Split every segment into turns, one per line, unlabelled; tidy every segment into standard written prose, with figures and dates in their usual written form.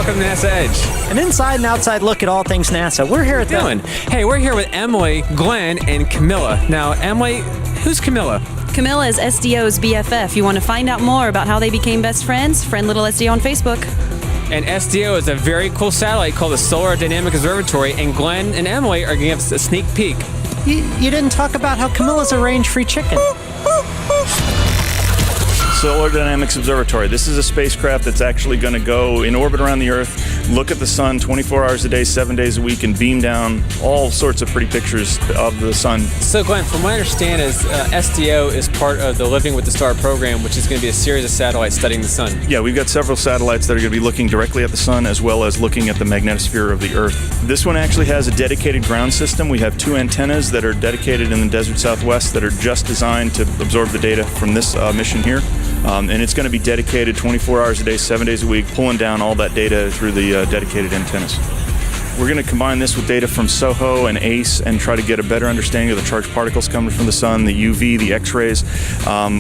welcome to NASA Edge.
An inside and outside look at all things NASA. We're here at
Dylan. Hey, we're here with Emilie, Glenn, and Camilla. Now, Emilie, who's Camilla?
Camilla is SDO's BFF. You want to find out more about how they became best friends? Friend Little SDO on Facebook.
And SDO is a very cool satellite called the Solar Dynamic Observatory, and Glenn and Emilie are giving us a sneak peek.
You didn't talk about how Camilla's a range-free chicken.
Solar Dynamic Observatory. This is a spacecraft that's actually going to go in orbit around the Earth, look at the sun 24 hours a day, 7 days a week, and beam down all sorts of pretty pictures of the sun.
So Glenn, from what I understand is SDO is part of the Living with the Star program, which is going to be a series of satellites studying the sun.
Yeah, we've got several satellites that are going to be looking directly at the sun as well as looking at the magnetosphere of the Earth. This one actually has a dedicated ground system. We have 2 antennas that are dedicated in the desert Southwest that are just designed to absorb the data from this mission here. And it's going to be dedicated 24 hours a day, 7 days a week, pulling down all that data through the dedicated antennas. We're going to combine this with data from SOHO and ACE and try to get a better understanding of the charged particles coming from the sun, the UV, the X-rays.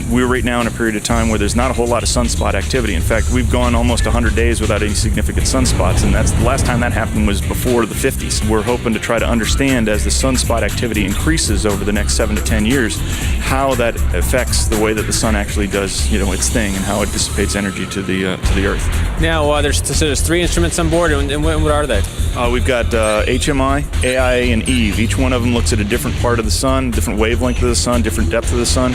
We're right now in a period of time where there's not a whole lot of sunspot activity. In fact, we've gone almost 100 days without any significant sunspots, and that's the last time that happened was before the 50s. We're hoping to try to understand as the sunspot activity increases over the next 7 to 10 years, how that affects the way that the sun actually does, its thing and how it dissipates energy to the Earth.
Now, there's 3 instruments on board, and what are they?
We've got HMI, AIA, and EVE. Each one of them looks at a different part of the sun, different wavelength of the sun, different depth of the sun.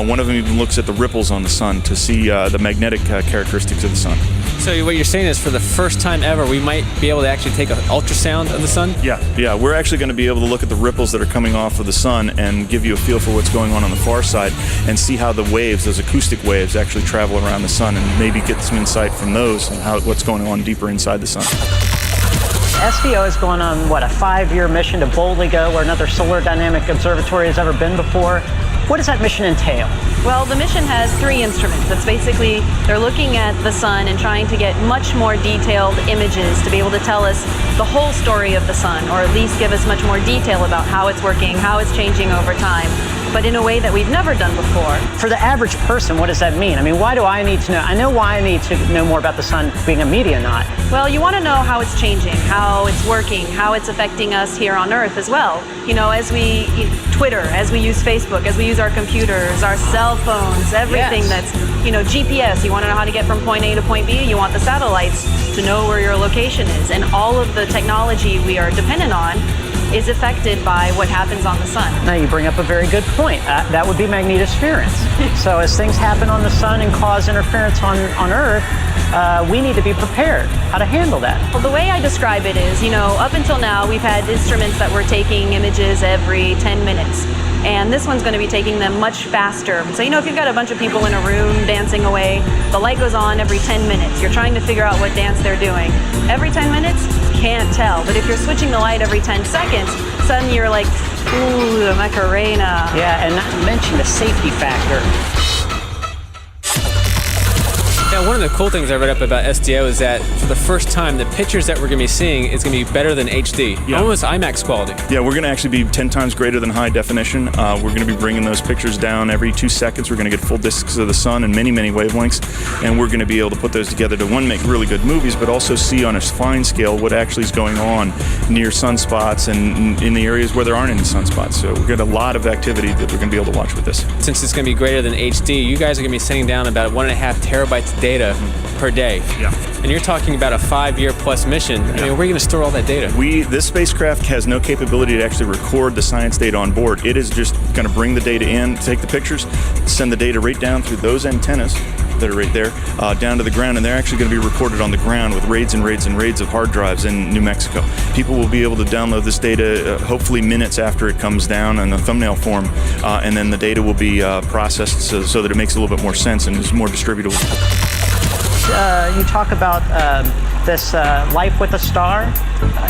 One of them even looks at the ripples on the sun to see the magnetic characteristics of the sun.
So what you're saying is for the first time ever, we might be able to actually take an ultrasound of the sun?
Yeah. We're actually going to be able to look at the ripples that are coming off of the sun and give you a feel for what's going on the far side and see how the waves, those acoustic waves, actually travel around the sun and maybe get some insight from those and what's going on deeper inside the sun.
SDO is going on, a 5-year mission to boldly go where another Solar Dynamic Observatory has ever been before. What does that mission entail?
Well, the mission has 3 instruments. It's basically, they're looking at the sun and trying to get much more detailed images to be able to tell us the whole story of the sun, or at least give us much more detail about how it's working, how it's changing over time, but in a way that we've never done before.
For the average person, what does that mean? I mean, why do I need to know? I know why I need to know more about the sun being a meteorite.
Well, you want to know how it's changing, how it's working, how it's affecting us here on Earth as well. As we Twitter, as we use Facebook, as we use our computers, our cell phones, everything that's, GPS. You want to know how to get from point A to point B. You want the satellites to know where your location is. And all of the technology we are dependent on is affected by what happens on the sun.
Now you bring up a very good point. That would be magnetosference. So as things happen on the sun and cause interference on Earth, we need to be prepared. How to handle that?
Well, the way I describe it is, up until now we've had instruments that were taking images every 10 minutes. And this one's going to be taking them much faster. So, if you've got a bunch of people in a room dancing away, the light goes on every 10 minutes. You're trying to figure out what dance they're doing. Every 10 minutes, can't tell. But if you're switching the light every 10 seconds, suddenly you're like, ooh, the Macarena.
Yeah, and not to mention the safety factor.
Yeah, one of the cool things I read up about SDO is that for the first time, the pictures that we're going to be seeing is going to be better than HD, almost IMAX quality.
Yeah, we're going to actually be 10 times greater than high definition. We're going to be bringing those pictures down every 2 seconds. We're going to get full discs of the sun and many, many wavelengths, and we're going to be able to put those together to, one, make really good movies, but also see on a fine scale what actually is going on near sunspots and in the areas where there aren't any sunspots. So we've got a lot of activity that we're going to be able to watch with this.
Since it's going to be greater than HD, you guys are going to be sending down about 1.5 terabytes of data per day.
Yeah.
And you're talking about a 5-year plus mission. I mean, where are you going to store all that data?
This spacecraft has no capability to actually record the science data on board. It is just going to bring the data in, take the pictures, send the data right down through those antennas that are right there, down to the ground, and they're actually going to be recorded on the ground with raids and raids and raids of hard drives in New Mexico. People will be able to download this data hopefully minutes after it comes down in a thumbnail form, and then the data will be processed so that it makes a little bit more sense and is more distributable.
You talk about this life with a star?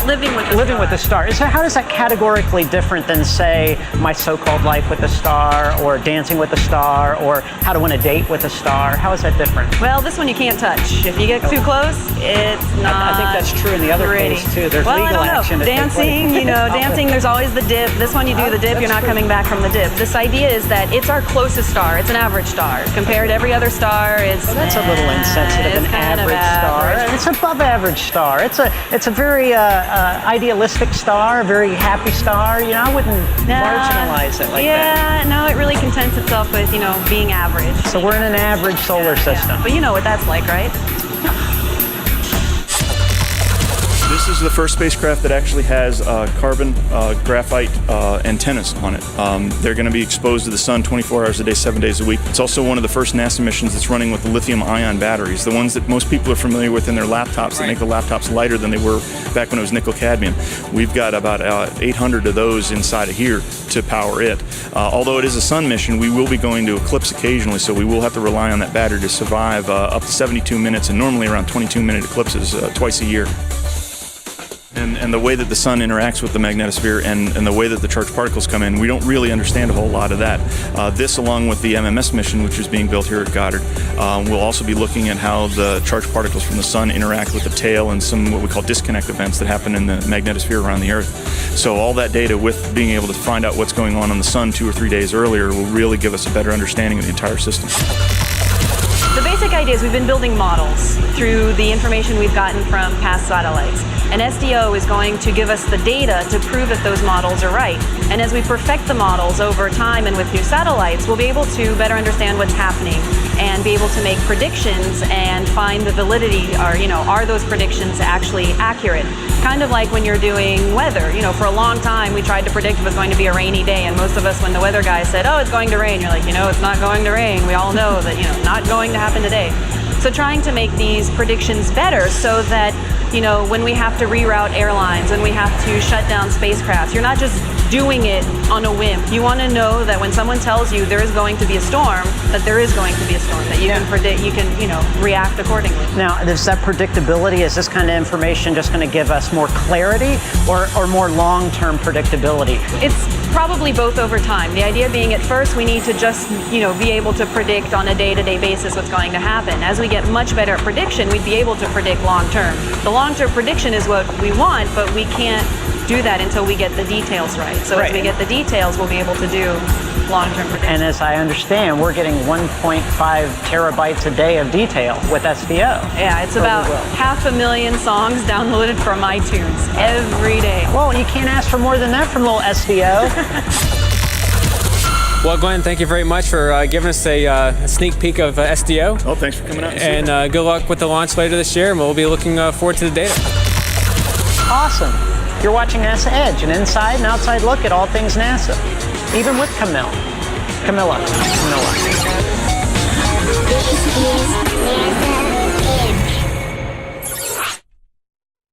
Living with a
star. So how is that categorically different than, say, my so-called life with a star, or dancing with a star, or how to win a date with a star? How is that different?
Well, this one you can't touch. If you get too close, it's not
I think that's true in the other case, too. There's legal action.
Dancing, dancing, there's always the dip. This one you do the dip, you're not coming back from the dip. This idea is that it's our closest star. It's an average star. Compared to every other star, it's...
Well, that's a little insensitive, an average star. It's above above-average star. It's a very idealistic star, a very happy star. You know, I wouldn't marginalize it like that.
Yeah, no, it really contents itself with, you know, being average.
So we're in an average solar system.
But you know what that's like, right?
This is the first spacecraft that actually has carbon graphite antennas on it. They're going to be exposed to the sun 24 hours a day, 7 days a week. It's also one of the first NASA missions that's running with the lithium-ion batteries, the ones that most people are familiar with in their laptops that make the laptops lighter than they were back when it was nickel-cadmium. We've got about 800 of those inside of here to power it. Although it is a sun mission, we will be going to eclipse occasionally, so we will have to rely on that battery to survive up to 72 minutes and normally around 22-minute eclipses twice a year. And the way that the sun interacts with the magnetosphere and the way that the charged particles come in, we don't really understand a whole lot of that. This, along with the MMS mission, which is being built here at Goddard, we'll also be looking at how the charged particles from the sun interact with the tail and some what we call disconnect events that happen in the magnetosphere around the Earth. So all that data, with being able to find out what's going on the sun 2 or 3 days earlier, will really give us a better understanding of the entire system.
The basic idea is we've been building models through the information we've gotten from past satellites. And SDO is going to give us the data to prove that those models are right. And as we perfect the models over time and with new satellites, we'll be able to better understand what's happening and be able to make predictions and find the validity, or, you know, are those predictions actually accurate? Kind of like when you're doing weather. You know, for a long time we tried to predict it was going to be a rainy day, and most of us, when the weather guy said, oh, it's going to rain, you're like, you know, it's not going to rain. We all know that, you know, not going to happen today. So trying to make these predictions better so that, you know, when we have to reroute airlines, when we have to shut down spacecraft, you're not just doing it on a whim. You want to know that when someone tells you there is going to be a storm, that there is going to be a storm, that you can predict, you can, you know, react accordingly.
Now, is that predictability, is this kind of information just going to give us more clarity or more long-term predictability?
It's probably both over time. The idea being, at first we need to just, you know, be able to predict on a day-to-day basis what's going to happen. As we get much better at prediction, we'd be able to predict long-term. The long-term prediction is what we want, but we can't do that until we get the details right. So as we get the details, we'll be able to do long-term prediction.
And as I understand, we're getting 1.5 terabytes a day of detail with SDO.
Yeah, it's about 500,000 songs downloaded from iTunes every day.
Well, you can't ask for more than that from little SDO.
Well, Glenn, thank you very much for giving us a sneak peek of SDO.
Oh, thanks for coming out.
And good luck with the launch later this year, and we'll be looking forward to the data.
Awesome. You're watching NASA Edge, an inside and outside look at all things NASA, even with Camilla.